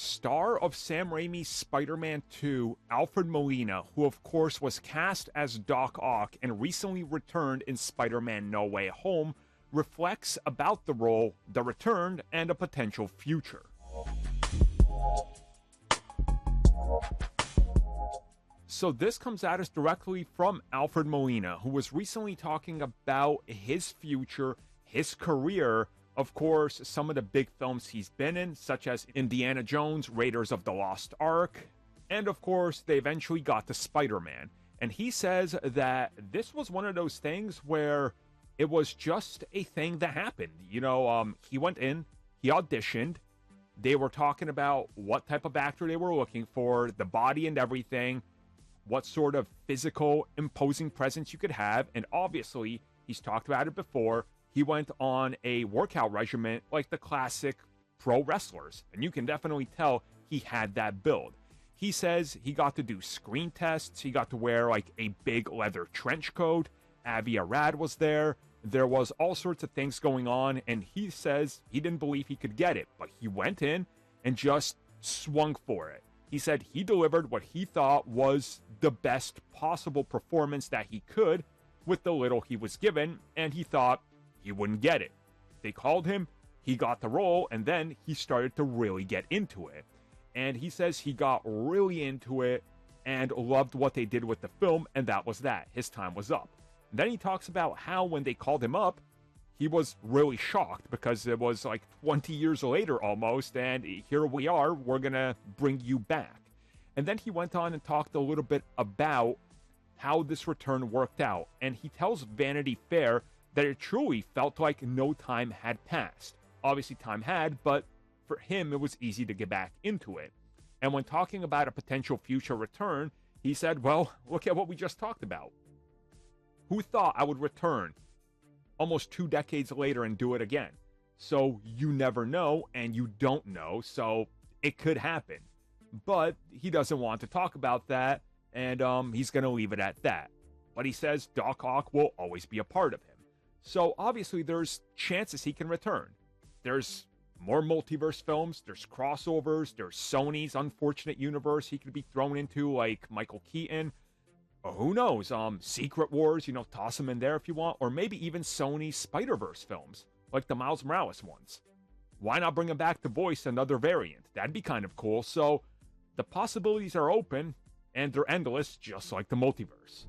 Star of Sam Raimi's Spider-Man 2, Alfred Molina, who of course was cast as Doc Ock and recently returned in Spider-Man No Way Home, reflects about the role, the return, and a potential future. So this comes at us directly from Alfred Molina, who was recently talking about his future, his career, of course, some of the big films he's been in, such as Indiana Jones, Raiders of the Lost Ark, and of course, they eventually got to Spider-Man. And he says that this was one of those things where it was just a thing that happened. He went in, he auditioned, they were talking about what type of actor they were looking for, the body and everything, what sort of physical, imposing presence you could have, and obviously, he's talked about it before, he went on a workout regimen like the classic pro wrestlers, and you can definitely tell he had that build. He says he got to do screen tests, he got to wear like a big leather trench coat, Avi Arad was there was all sorts of things going on, and he says he didn't believe he could get it, but he went in and just swung for it. He said he delivered what he thought was the best possible performance that he could with the little he was given, and he thought he wouldn't get it. They called him, he got the role, and then he started to really get into it. And he says he got really into it and loved what they did with the film, and that was that. His time was up. And then he talks about how when they called him up, he was really shocked because it was like 20 years later almost, and here we are, we're gonna bring you back. And then he went on and talked a little bit about how this return worked out, and he tells Vanity Fair that it truly felt like no time had passed. Obviously time had, but for him it was easy to get back into it. And when talking about a potential future return, he said, well, look at what we just talked about. Who thought I would return almost 2 decades later and do it again? So you never know, and you don't know, so it could happen. But he doesn't want to talk about that, and he's going to leave it at that. But he says Doc Ock will always be a part of him. So obviously there's chances he can return. There's more multiverse films, there's crossovers, there's Sony's unfortunate universe he could be thrown into, like Michael Keaton. Or who knows, Secret Wars, toss him in there if you want, or maybe even Sony's Spider-Verse films, like the Miles Morales ones. Why not bring him back to voice another variant? That'd be kind of cool. So the possibilities are open, and they're endless, just like the multiverse.